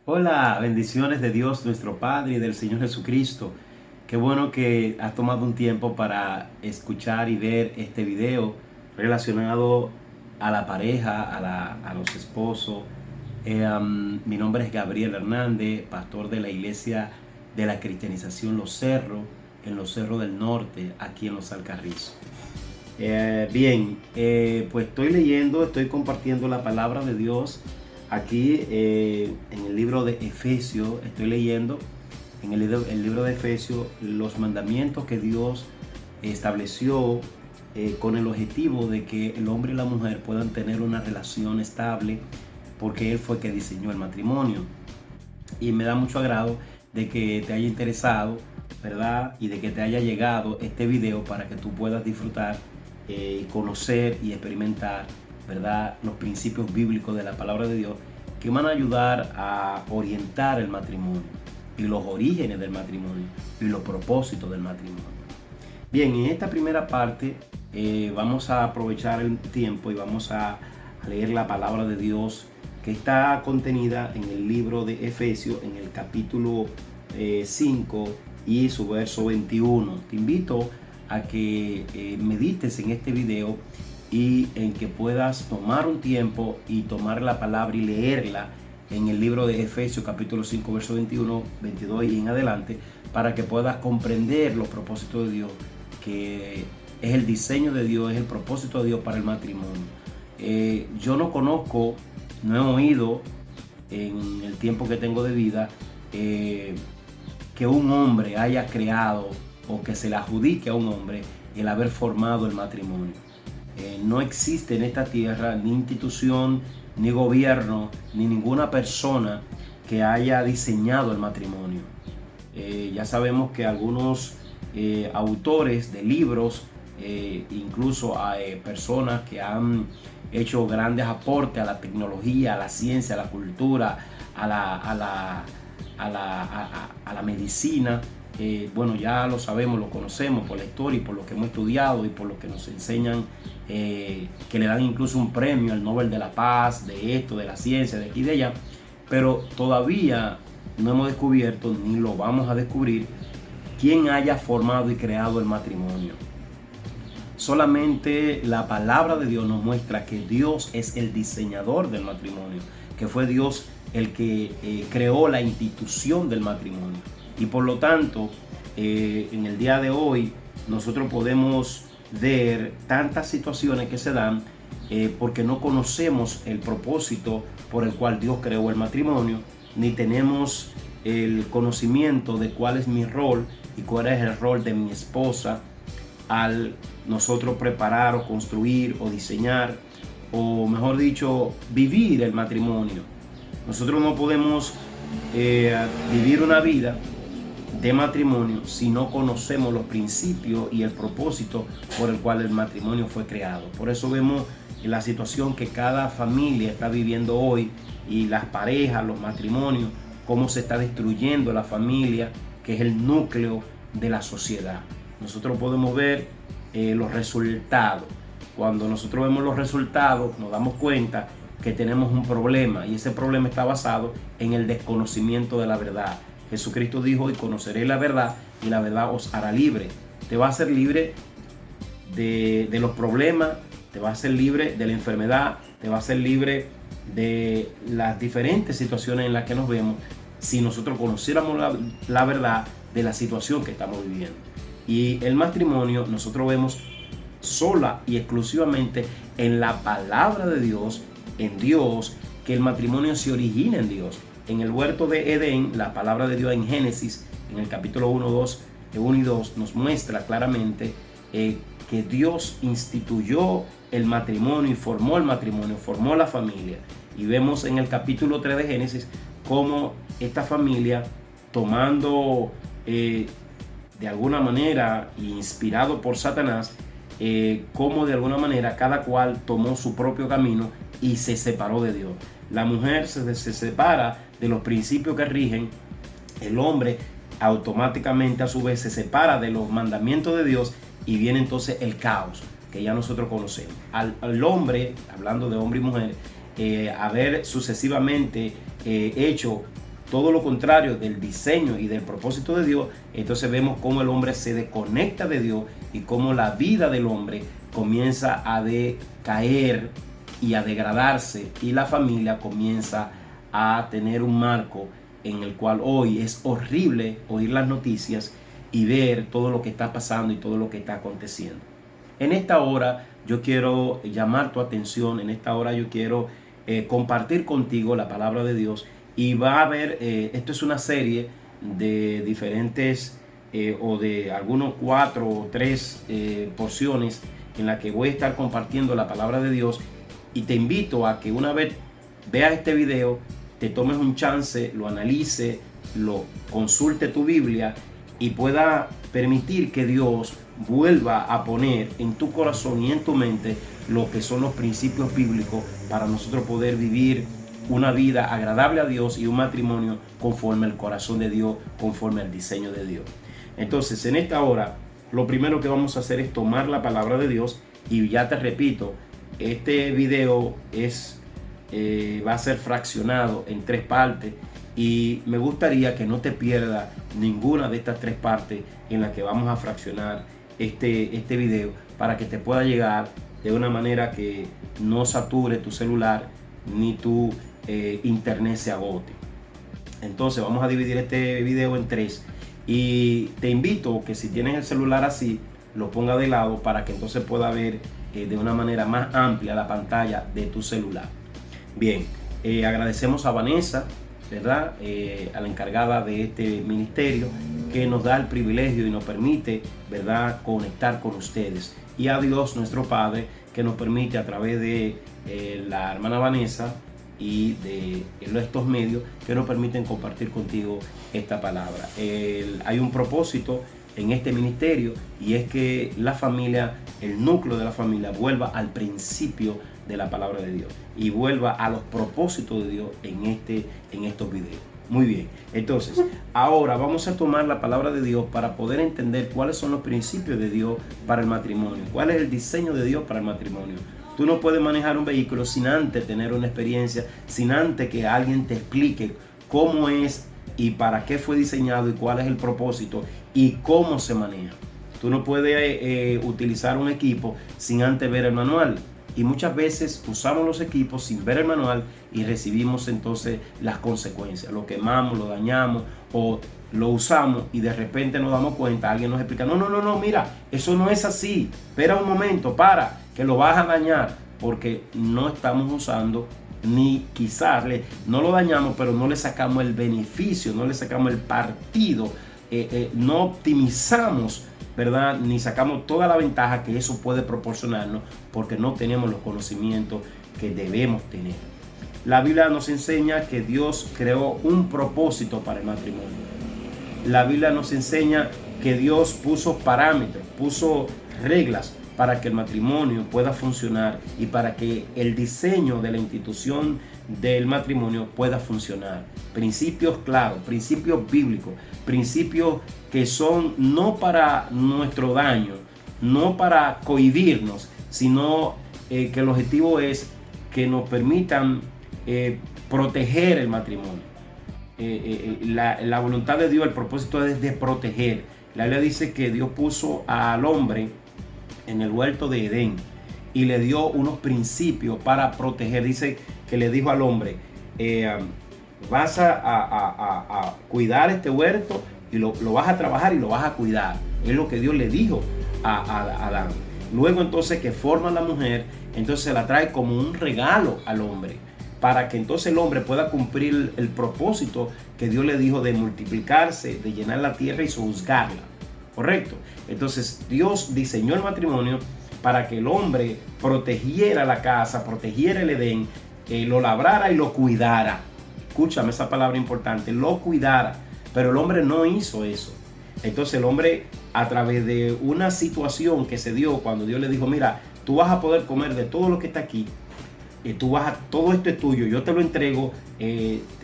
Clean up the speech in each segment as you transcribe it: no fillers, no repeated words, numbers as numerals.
Hola, bendiciones de Dios nuestro Padre y del Señor Jesucristo. Qué bueno que has tomado un tiempo para escuchar y ver este video relacionado a la pareja, a los esposos. Mi nombre es Gabriel Hernández, pastor de la iglesia de la cristianización Los Cerros, en Los Cerros del Norte, aquí en Los Alcarrizos. Pues estoy compartiendo la palabra de Dios aquí en el libro de Efesios. Estoy leyendo en el libro de Efesios los mandamientos que Dios estableció con el objetivo de que el hombre y la mujer puedan tener una relación estable, porque Él fue que diseñó el matrimonio. Y me da mucho agrado de que te haya interesado, ¿verdad? Y de que te haya llegado este video para que tú puedas disfrutar, conocer y experimentar, ¿verdad?, los principios bíblicos de la palabra de Dios que van a ayudar a orientar el matrimonio y los orígenes del matrimonio y los propósitos del matrimonio. Bien, en esta primera parte vamos a aprovechar el tiempo y vamos a leer la palabra de Dios que está contenida en el libro de Efesios, en el capítulo 5 y su verso 21. Te invito a que medites en este video y en que puedas tomar un tiempo y tomar la palabra y leerla en el libro de Efesios capítulo 5 verso 21, 22 y en adelante, para que puedas comprender los propósitos de Dios, que es el diseño de Dios, es el propósito de Dios para el matrimonio. Yo no conozco, no he oído en el tiempo que tengo de vida que un hombre haya creado o que se le adjudique a un hombre el haber formado el matrimonio. No existe en esta tierra ni institución, ni gobierno, ni ninguna persona que haya diseñado el matrimonio. Ya sabemos que algunos autores de libros, incluso hay personas que han hecho grandes aportes a la tecnología, a la ciencia, a la cultura, a la medicina. Bueno, ya lo sabemos, lo conocemos por la historia y por lo que hemos estudiado y por lo que nos enseñan, que le dan incluso un premio al Nobel de la Paz, de esto, de la ciencia, de aquí y de allá, pero todavía no hemos descubierto, ni lo vamos a descubrir, quién haya formado y creado el matrimonio. Solamente la palabra de Dios nos muestra que Dios es el diseñador del matrimonio, que fue Dios el que creó la institución del matrimonio. Y por lo tanto, en el día de hoy nosotros podemos ver tantas situaciones que se dan porque no conocemos el propósito por el cual Dios creó el matrimonio, ni tenemos el conocimiento de cuál es mi rol y cuál es el rol de mi esposa al nosotros preparar o construir o diseñar, o mejor dicho, vivir el matrimonio. Nosotros no podemos vivir una vida de matrimonio si no conocemos los principios y el propósito por el cual el matrimonio fue creado. Por eso vemos la situación que cada familia está viviendo hoy, y las parejas, los matrimonios, cómo se está destruyendo la familia, que es el núcleo de la sociedad. Nosotros podemos ver los resultados. Cuando nosotros vemos los resultados, nos damos cuenta que tenemos un problema, y ese problema está basado en el desconocimiento de la verdad. Jesucristo dijo: y conoceréis la verdad, y la verdad os hará libre. Te va a hacer libre de los problemas, te va a hacer libre de la enfermedad, te va a hacer libre de las diferentes situaciones en las que nos vemos, si nosotros conociéramos la verdad de la situación que estamos viviendo. Y el matrimonio nosotros vemos sola y exclusivamente en la palabra de Dios, en Dios, que el matrimonio se origina en Dios. En el huerto de Edén, la palabra de Dios en Génesis, en el capítulo 1 y 2, nos muestra claramente que Dios instituyó el matrimonio y formó el matrimonio, formó la familia. Y vemos en el capítulo 3 de Génesis cómo esta familia, tomando de alguna manera, inspirado por Satanás, cómo de alguna manera cada cual tomó su propio camino y se separó de Dios. La mujer se separa de los principios que rigen, el hombre automáticamente a su vez se separa de los mandamientos de Dios, y viene entonces el caos que ya nosotros conocemos. Al hombre, hablando de hombre y mujer, haber sucesivamente hecho todo lo contrario del diseño y del propósito de Dios, entonces vemos cómo el hombre se desconecta de Dios y cómo la vida del hombre comienza a decaer y a degradarse, y la familia comienza a tener un marco en el cual hoy es horrible oír las noticias y ver todo lo que está pasando y todo lo que está aconteciendo. En esta hora yo quiero llamar tu atención, en esta hora yo quiero compartir contigo la palabra de Dios, y va a haber, esto es una serie de diferentes o de algunos 4 o 3 porciones en la que voy a estar compartiendo la palabra de Dios, y te invito a que una vez veas este video, te tomes un chance, lo analice, lo consulte tu Biblia y pueda permitir que Dios vuelva a poner en tu corazón y en tu mente lo que son los principios bíblicos para nosotros poder vivir una vida agradable a Dios y un matrimonio conforme al corazón de Dios, conforme al diseño de Dios. Entonces, en esta hora, lo primero que vamos a hacer es tomar la palabra de Dios, y ya te repito, este video va a ser fraccionado en 3 partes, y me gustaría que no te pierdas ninguna de estas 3 partes en las que vamos a fraccionar este video, para que te pueda llegar de una manera que no sature tu celular ni tu internet se agote. Entonces vamos a dividir este video en 3, y te invito que si tienes el celular así, lo ponga de lado para que entonces pueda ver de una manera más amplia la pantalla de tu celular. Bien, agradecemos a Vanessa, ¿verdad? A la encargada de este ministerio, que nos da el privilegio y nos permite, ¿verdad?, conectar con ustedes, y a Dios nuestro Padre, que nos permite a través de la hermana Vanessa y de estos medios que nos permiten compartir contigo esta palabra. Hay un propósito en este ministerio, y es que la familia, el núcleo de la familia, vuelva al principio de la palabra de Dios y vuelva a los propósitos de Dios en estos videos. Muy bien, entonces ahora vamos a tomar la palabra de Dios para poder entender cuáles son los principios de Dios para el matrimonio, cuál es el diseño de Dios para el matrimonio. Tú no puedes manejar un vehículo sin antes tener una experiencia, sin antes que alguien te explique cómo es y para qué fue diseñado y cuál es el propósito y cómo se maneja. Tú no puedes utilizar un equipo sin antes ver el manual, y muchas veces usamos los equipos sin ver el manual y recibimos entonces las consecuencias. Lo quemamos, lo dañamos, o lo usamos y de repente nos damos cuenta, alguien nos explica, no, mira, eso no es así, espera un momento, para, que lo vas a dañar, porque no estamos usando, ni quizás no lo dañamos, pero no le sacamos el beneficio, no le sacamos el partido, no optimizamos, ¿verdad?, ni sacamos toda la ventaja que eso puede proporcionarnos, porque no tenemos los conocimientos que debemos tener. La Biblia nos enseña que Dios creó un propósito para el matrimonio. La Biblia nos enseña que Dios puso parámetros, puso reglas para que el matrimonio pueda funcionar y para que el diseño de la institución del matrimonio pueda funcionar. Principios claros, principios bíblicos, principios que son no para nuestro daño, no para cohibirnos, sino que el objetivo es que nos permitan proteger el matrimonio. La voluntad de Dios, el propósito es de proteger. La Biblia dice que Dios puso al hombre en el huerto de Edén y le dio unos principios para proteger. Dice que le dijo al hombre, vas a cuidar este huerto y lo vas a trabajar y lo vas a cuidar. Es lo que Dios le dijo a Adán. Luego entonces que forma la mujer, entonces la trae como un regalo al hombre, para que entonces el hombre pueda cumplir el propósito que Dios le dijo de multiplicarse, de llenar la tierra y sojuzgarla. ¿Correcto? Entonces Dios diseñó el matrimonio para que el hombre protegiera la casa, protegiera el Edén, lo labrara y lo cuidara. Escúchame esa palabra importante, lo cuidara. Pero el hombre no hizo eso. Entonces el hombre, a través de una situación que se dio cuando Dios le dijo, mira, tú vas a poder comer de todo lo que está aquí, todo esto es tuyo, yo te lo entrego,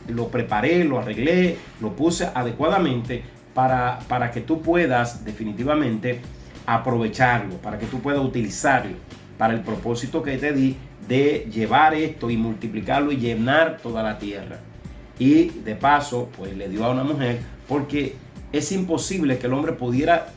lo preparé, lo arreglé, lo puse adecuadamente para que tú puedas definitivamente aprovecharlo, para que tú puedas utilizarlo para el propósito que te di de llevar esto y multiplicarlo y llenar toda la tierra. y de paso pues le dio a una mujer, porque es imposible que el hombre pudiera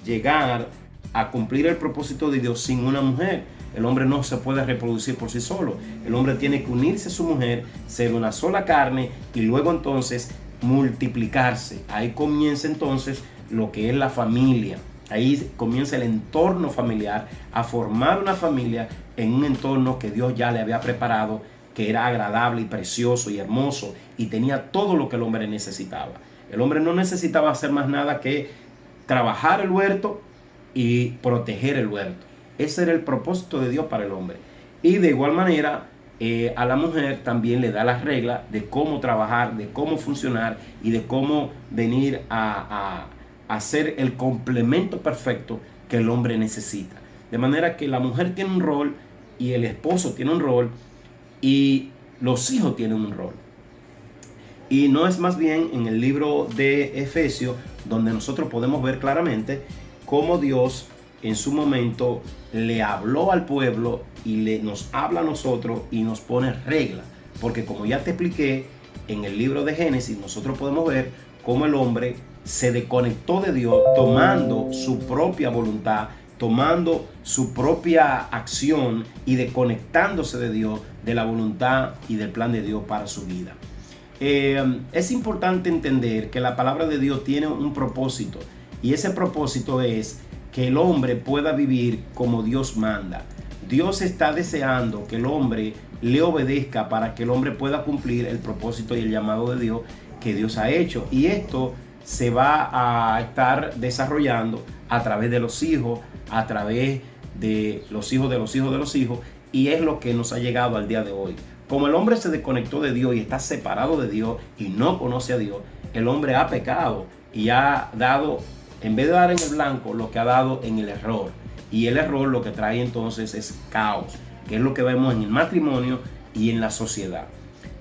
llegar a cumplir el propósito de Dios sin una mujer. El hombre no se puede reproducir por sí solo. El hombre tiene que unirse a su mujer, ser una sola carne y luego entonces multiplicarse. Ahí comienza entonces lo que es la familia. Ahí comienza el entorno familiar, a formar una familia en un entorno que Dios ya le había preparado, que era agradable y precioso y hermoso y tenía todo lo que el hombre necesitaba. El hombre no necesitaba hacer más nada que trabajar el huerto y proteger el huerto. Ese era el propósito de Dios para el hombre. Y de igual manera a la mujer también le da las reglas de cómo trabajar, de cómo funcionar y de cómo venir a ser el complemento perfecto que el hombre necesita. De manera que la mujer tiene un rol y el esposo tiene un rol y los hijos tienen un rol. Y no es más bien en el libro de Efesios donde nosotros podemos ver claramente cómo Dios en su momento le habló al pueblo y nos habla a nosotros y nos pone reglas. Porque como ya te expliqué, en el libro de Génesis nosotros podemos ver cómo el hombre se desconectó de Dios tomando su propia voluntad, tomando su propia acción y desconectándose de Dios, de la voluntad y del plan de Dios para su vida. Es importante entender que la palabra de Dios tiene un propósito y ese propósito es que el hombre pueda vivir como Dios manda. Dios está deseando que el hombre le obedezca para que el hombre pueda cumplir el propósito y el llamado de Dios que Dios ha hecho. Y esto se va a estar desarrollando a través de los hijos, a través de los hijos de los hijos de los hijos, y es lo que nos ha llegado al día de hoy. Como el hombre se desconectó de Dios y está separado de Dios y no conoce a Dios, el hombre ha pecado y ha dado, en vez de dar en el blanco, lo que ha dado en el error. Y el error lo que trae entonces es caos, que es lo que vemos en el matrimonio y en la sociedad.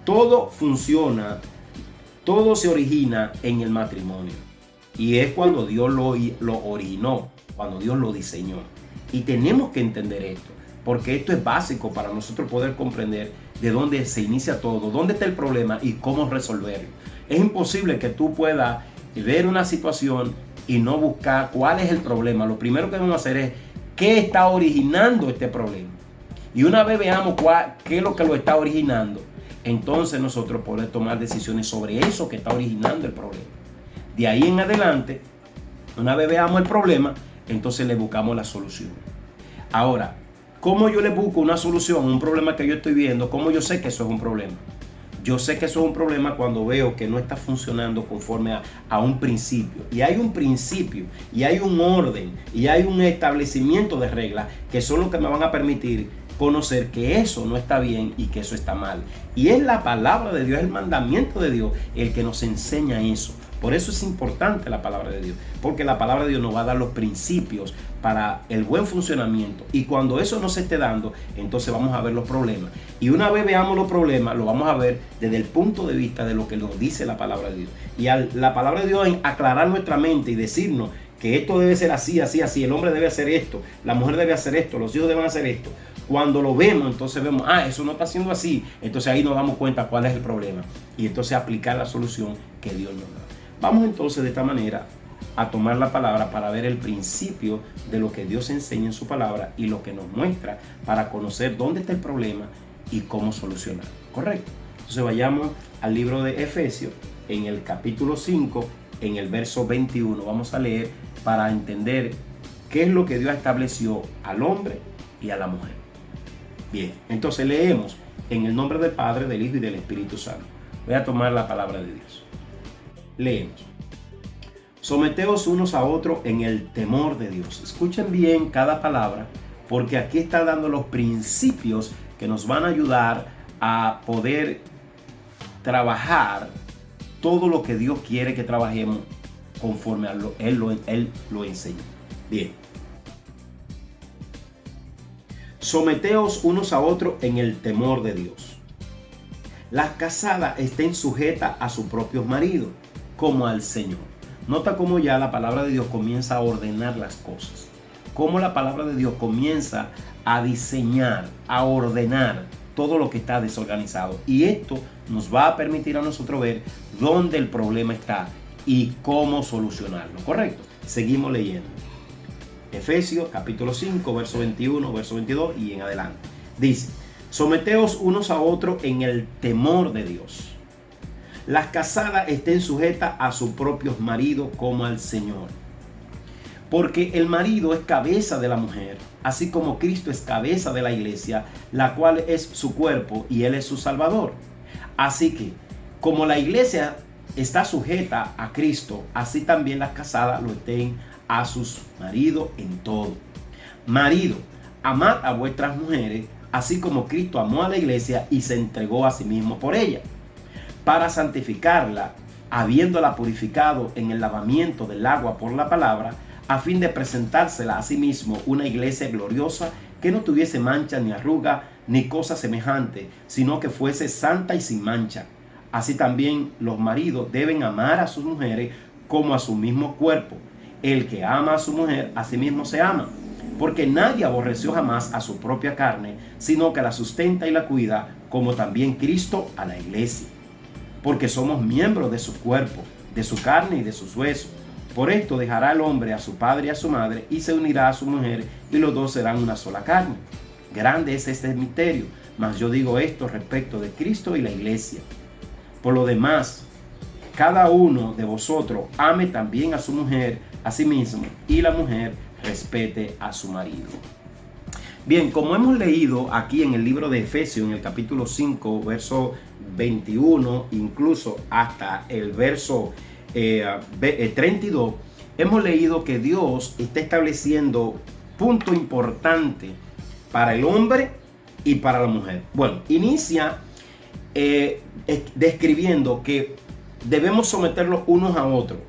Todo funciona, todo se origina en el matrimonio. Y es cuando Dios lo originó, cuando Dios lo diseñó. Y tenemos que entender esto, porque esto es básico para nosotros poder comprender de dónde se inicia todo, dónde está el problema y cómo resolverlo. Es imposible que tú puedas ver una situación y no buscar cuál es el problema. Lo primero que debemos hacer es qué está originando este problema. Y una vez veamos qué es lo que lo está originando, entonces nosotros podemos tomar decisiones sobre eso que está originando el problema. De ahí en adelante, una vez veamos el problema, entonces le buscamos la solución. Ahora, ¿cómo yo le busco una solución a un problema que yo estoy viendo? ¿Cómo yo sé que eso es un problema? Yo sé que eso es un problema cuando veo que no está funcionando conforme a un principio. Y hay un principio, y hay un orden, y hay un establecimiento de reglas que son los que me van a permitir conocer que eso no está bien y que eso está mal. Y es la palabra de Dios, es el mandamiento de Dios el que nos enseña eso. Por eso es importante la palabra de Dios, porque la palabra de Dios nos va a dar los principios para el buen funcionamiento. Y cuando eso no se esté dando, entonces vamos a ver los problemas. Y una vez veamos los problemas, lo vamos a ver desde el punto de vista de lo que nos dice la palabra de Dios. Y la palabra de Dios, en aclarar nuestra mente y decirnos que esto debe ser así, así, así, el hombre debe hacer esto, la mujer debe hacer esto, los hijos deben hacer esto. Cuando lo vemos, entonces vemos, eso no está haciendo así. Entonces ahí nos damos cuenta cuál es el problema. Y entonces aplicar la solución que Dios nos da. Vamos entonces de esta manera a tomar la palabra para ver el principio de lo que Dios enseña en su palabra y lo que nos muestra para conocer dónde está el problema y cómo solucionarlo. ¿Correcto? Entonces vayamos al libro de Efesios, en el capítulo 5, en el verso 21. Vamos a leer para entender qué es lo que Dios estableció al hombre y a la mujer. Bien, entonces leemos en el nombre del Padre, del Hijo y del Espíritu Santo. Voy a tomar la palabra de Dios. Leemos. Someteos unos a otros en el temor de Dios. Escuchen bien cada palabra, porque aquí está dando los principios que nos van a ayudar a poder trabajar todo lo que Dios quiere que trabajemos conforme a Él lo enseña. Bien. Someteos unos a otros en el temor de Dios. Las casadas estén sujetas a sus propios maridos, como al Señor. Nota cómo ya la palabra de Dios comienza a ordenar las cosas. Cómo la palabra de Dios comienza a diseñar, a ordenar todo lo que está desorganizado. Y esto nos va a permitir a nosotros ver dónde el problema está y cómo solucionarlo. ¿Correcto? Seguimos leyendo. Efesios capítulo 5, verso 21, verso 22 y en adelante. Dice: someteos unos a otros en el temor de Dios. Las casadas estén sujetas a sus propios maridos como al Señor. Porque el marido es cabeza de la mujer, así como Cristo es cabeza de la iglesia, la cual es su cuerpo y Él es su Salvador. Así que, como la iglesia está sujeta a Cristo, así también las casadas lo estén a sus maridos en todo. Marido, amad a vuestras mujeres, así como Cristo amó a la iglesia y se entregó a sí mismo por ella, para santificarla, habiéndola purificado en el lavamiento del agua por la palabra, a fin de presentársela a sí mismo una iglesia gloriosa, que no tuviese mancha ni arruga ni cosa semejante, sino que fuese santa y sin mancha. Así también los maridos deben amar a sus mujeres como a su mismo cuerpo. El que ama a su mujer, a sí mismo se ama, porque nadie aborreció jamás a su propia carne, sino que la sustenta y la cuida, como también Cristo a la iglesia, porque somos miembros de su cuerpo, de su carne y de sus huesos. Por esto dejará el hombre a su padre y a su madre, y se unirá a su mujer, y los dos serán una sola carne. Grande es este misterio, mas yo digo esto respecto de Cristo y la iglesia. Por lo demás, cada uno de vosotros ame también a su mujer a sí mismo, y la mujer respete a su marido. Bien, como hemos leído aquí en el libro de Efesios, en el capítulo 5, verso 21, incluso hasta el verso 32, hemos leído que Dios está estableciendo punto importante para el hombre y para la mujer. Bueno, inicia describiendo que debemos someterlos unos a otros.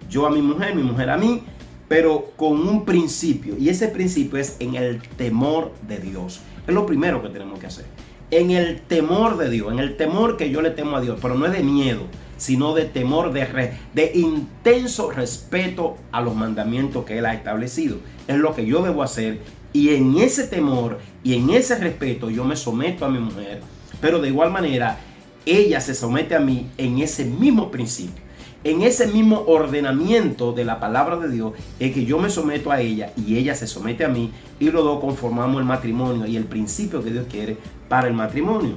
Yo a mi mujer a mí, pero con un principio. Y ese principio es en el temor de Dios. Es lo primero que tenemos que hacer. En el temor de Dios, en el temor que yo le temo a Dios, pero no es de miedo, sino de temor, de intenso respeto a los mandamientos que Él ha establecido. Es lo que yo debo hacer, y en ese temor y en ese respeto yo me someto a mi mujer, pero de igual manera ella se somete a mí en ese mismo principio, en ese mismo ordenamiento de la palabra de Dios, es que yo me someto a ella y ella se somete a mí, y los dos conformamos el matrimonio y el principio que Dios quiere para el matrimonio.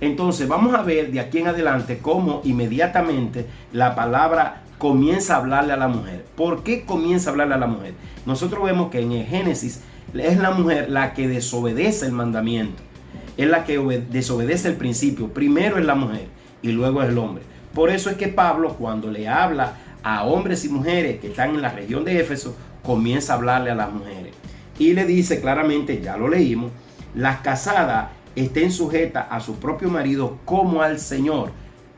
Entonces vamos a ver de aquí en adelante cómo inmediatamente la palabra comienza a hablarle a la mujer. ¿Por qué comienza a hablarle a la mujer? Nosotros vemos que en el Génesis es la mujer la que desobedece el mandamiento, es la que desobedece el principio. Primero es la mujer y luego es el hombre. Por eso es que Pablo, cuando le habla a hombres y mujeres que están en la región de Éfeso, comienza a hablarle a las mujeres y le dice claramente, ya lo leímos, las casadas estén sujetas a su propio marido como al Señor,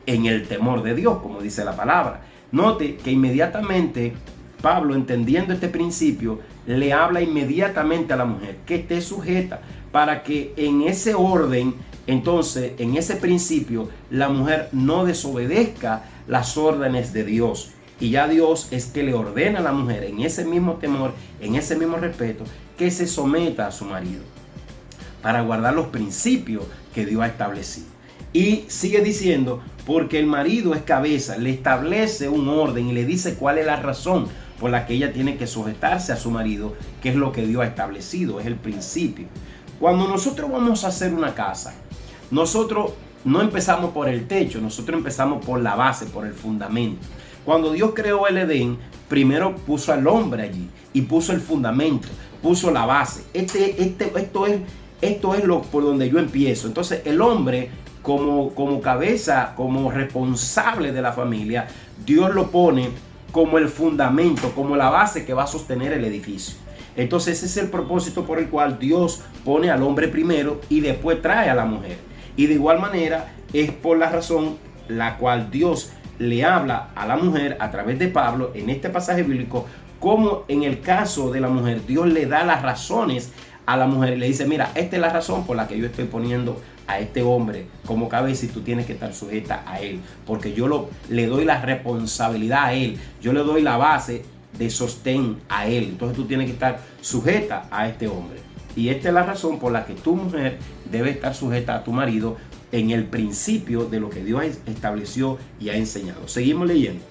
en el temor de Dios, como dice la palabra. Note que inmediatamente Pablo, entendiendo este principio, le habla inmediatamente a la mujer que esté sujeta, para que en ese orden, entonces, en ese principio, la mujer no desobedezca las órdenes de Dios. Y ya Dios es que le ordena a la mujer, en ese mismo temor, en ese mismo respeto, que se someta a su marido, para guardar los principios que Dios ha establecido. Y sigue diciendo, porque el marido es cabeza, le establece un orden y le dice cuál es la razón por la que ella tiene que sujetarse a su marido, que es lo que Dios ha establecido, es el principio. Cuando nosotros vamos a hacer una casa, nosotros no empezamos por el techo, nosotros empezamos por la base, por el fundamento. Cuando Dios creó el Edén, primero puso al hombre allí y puso el fundamento, puso la base. Esto es lo por donde yo empiezo. Entonces el hombre como cabeza, como responsable de la familia, Dios lo pone como el fundamento, como la base que va a sostener el edificio. Entonces ese es el propósito por el cual Dios pone al hombre primero y después trae a la mujer. Y de igual manera es por la razón la cual Dios le habla a la mujer a través de Pablo en este pasaje bíblico, como en el caso de la mujer Dios le da las razones a la mujer y le dice, mira, esta es la razón por la que yo estoy poniendo a este hombre como cabeza y tú tienes que estar sujeta a él, porque yo le doy la responsabilidad a él, yo le doy la base de sostén a él, entonces tú tienes que estar sujeta a este hombre. Y esta es la razón por la que tu mujer debe estar sujeta a tu marido, en el principio de lo que Dios estableció y ha enseñado. Seguimos leyendo.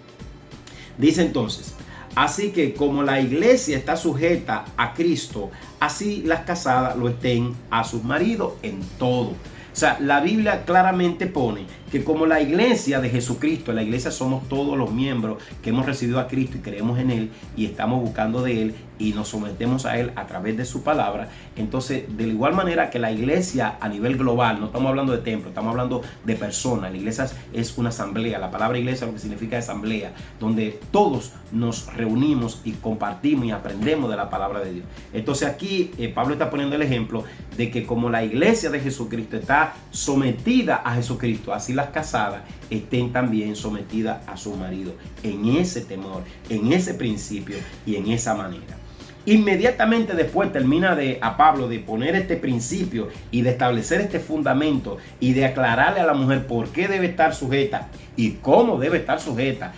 Dice entonces: así que como la iglesia está sujeta a Cristo, así las casadas lo estén a sus maridos en todo. O sea, la Biblia claramente pone que como la iglesia de Jesucristo, la iglesia somos todos los miembros que hemos recibido a Cristo y creemos en Él y estamos buscando de Él y nos sometemos a Él a través de su palabra. Entonces, de la igual manera que la iglesia a nivel global, no estamos hablando de templo, estamos hablando de personas. La iglesia es una asamblea. La palabra iglesia lo que significa es asamblea, donde todos nos reunimos y compartimos y aprendemos de la palabra de Dios. Entonces aquí Pablo está poniendo el ejemplo de que como la iglesia de Jesucristo está sometida a Jesucristo, así las casadas estén también sometidas a su marido, en ese temor, en ese principio y en esa manera. Inmediatamente después termina a Pablo de poner este principio y de establecer este fundamento y de aclararle a la mujer por qué debe estar sujeta y cómo debe estar sujeta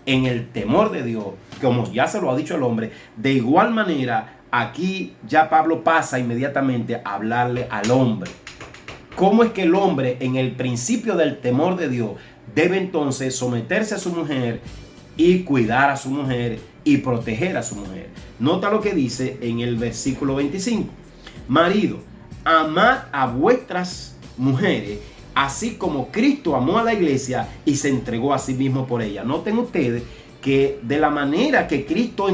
en el temor de Dios, como ya se lo ha dicho el hombre. De igual manera, aquí ya Pablo pasa inmediatamente a hablarle al hombre. ¿Cómo es que el hombre en el principio del temor de Dios debe entonces someterse a su mujer y cuidar a su mujer y proteger a su mujer? Nota lo que dice en el versículo 25. Marido, amad a vuestras mujeres, así como Cristo amó a la iglesia y se entregó a sí mismo por ella. Noten ustedes que de la manera que Cristo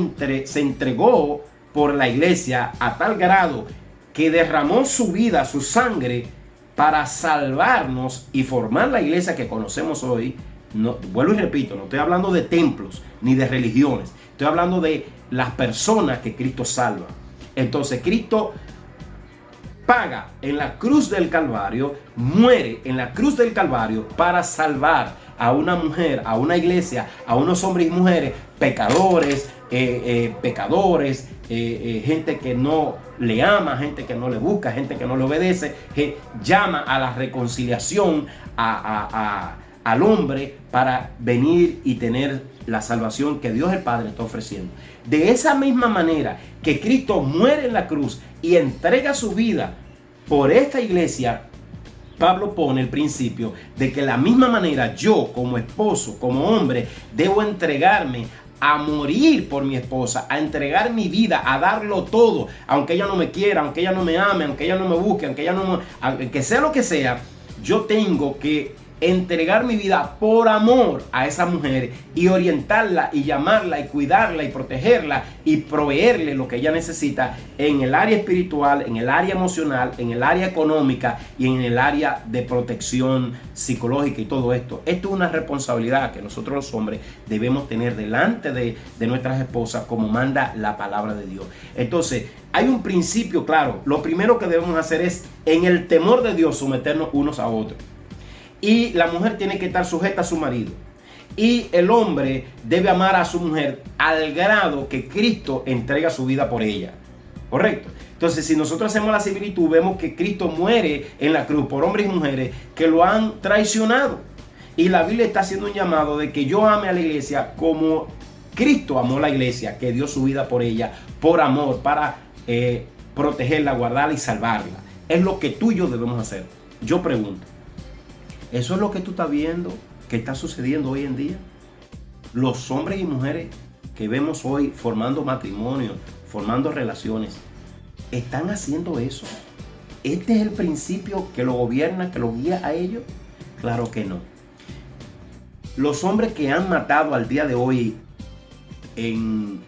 se entregó por la iglesia a tal grado que derramó su vida, su sangre, para salvarnos y formar la iglesia que conocemos hoy. No, vuelvo y repito, no estoy hablando de templos ni de religiones, estoy hablando de las personas que Cristo salva. Entonces Cristo paga en la cruz del Calvario, muere en la cruz del Calvario para salvar a una mujer, a una iglesia, a unos hombres y mujeres pecadores, gente que no le ama, gente que no le busca, gente que no le obedece, que llama a la reconciliación al hombre para venir y tener la salvación que Dios el Padre está ofreciendo. De esa misma manera que Cristo muere en la cruz y entrega su vida por esta iglesia, Pablo pone el principio de que de la misma manera yo como esposo, como hombre, debo entregarme a morir por mi esposa, a entregar mi vida, a darlo todo, aunque ella no me quiera, aunque ella no me ame, aunque ella no me busque, aunque sea lo que sea, yo tengo que entregar mi vida por amor a esa mujer y orientarla y llamarla y cuidarla y protegerla y proveerle lo que ella necesita en el área espiritual, en el área emocional, en el área económica y en el área de protección psicológica y todo esto. Esto es una responsabilidad que nosotros los hombres debemos tener delante de nuestras esposas como manda la palabra de Dios. Entonces, hay un principio claro. Lo primero que debemos hacer es en el temor de Dios someternos unos a otros. Y la mujer tiene que estar sujeta a su marido. Y el hombre debe amar a su mujer al grado que Cristo entrega su vida por ella. ¿Correcto? Entonces, si nosotros hacemos la similitud, vemos que Cristo muere en la cruz por hombres y mujeres que lo han traicionado. Y la Biblia está haciendo un llamado de que yo ame a la iglesia como Cristo amó a la iglesia, que dio su vida por ella, por amor, para protegerla, guardarla y salvarla. Es lo que tú y yo debemos hacer. Yo pregunto, ¿eso es lo que tú estás viendo que está sucediendo hoy en día? Los hombres y mujeres que vemos hoy formando matrimonio, formando relaciones, ¿están haciendo eso? ¿Este es el principio que lo gobierna, que lo guía a ellos? Claro que no. Los hombres que han matado al día de hoy en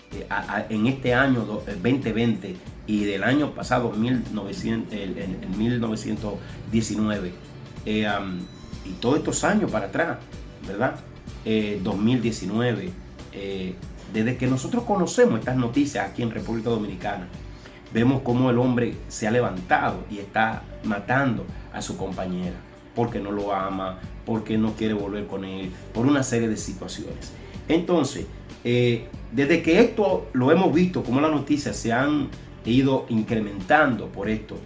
este año 2020 y del año pasado, 1919, y todos estos años para atrás, ¿verdad? 2019, desde que nosotros conocemos estas noticias aquí en República Dominicana, vemos cómo el hombre se ha levantado y está matando a su compañera porque no lo ama, porque no quiere volver con él, por una serie de situaciones. Entonces, desde que esto lo hemos visto, como las noticias se han ido incrementando por esto,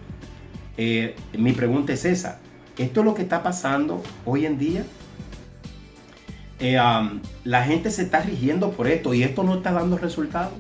mi pregunta es esa: ¿esto es lo que está pasando hoy en día? La gente se está rigiendo por esto y esto no está dando resultados.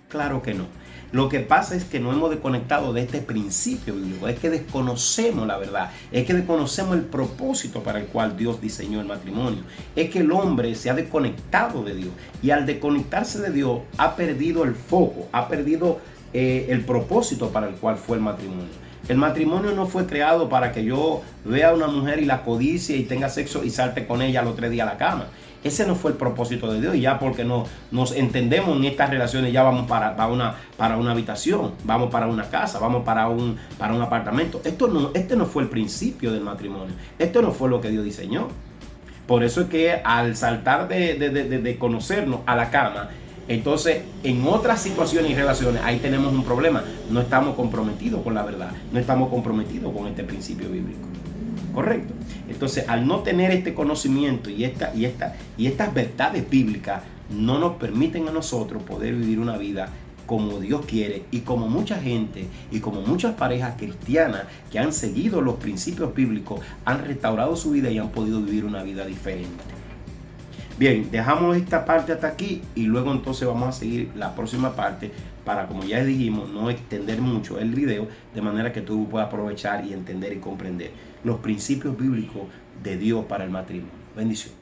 Claro que no. Lo que pasa es que no hemos desconectado de este principio bíblico, es que desconocemos la verdad, es que desconocemos el propósito para el cual Dios diseñó el matrimonio, es que el hombre se ha desconectado de Dios y al desconectarse de Dios ha perdido el foco, ha perdido el propósito para el cual fue el matrimonio. El matrimonio no fue creado para que yo vea a una mujer y la codicie y tenga sexo y salte con ella al otro día a la cama. Ese no fue el propósito de Dios. Y ya porque no nos entendemos en estas relaciones, ya vamos para una habitación, vamos para una casa, vamos para un apartamento. Este no fue el principio del matrimonio. Esto no fue lo que Dios diseñó. Por eso es que al saltar de conocernos a la cama, entonces en otras situaciones y relaciones ahí tenemos un problema. No estamos comprometidos con la verdad, no estamos comprometidos con este principio bíblico. Correcto. Entonces, al no tener este conocimiento y estas verdades bíblicas, no nos permiten a nosotros poder vivir una vida como Dios quiere, y como mucha gente y como muchas parejas cristianas que han seguido los principios bíblicos han restaurado su vida y han podido vivir una vida diferente. Bien, dejamos esta parte hasta aquí y luego entonces vamos a seguir la próxima parte para, como ya dijimos, no extender mucho el video, de manera que tú puedas aprovechar y entender y comprender los principios bíblicos de Dios para el matrimonio. Bendición.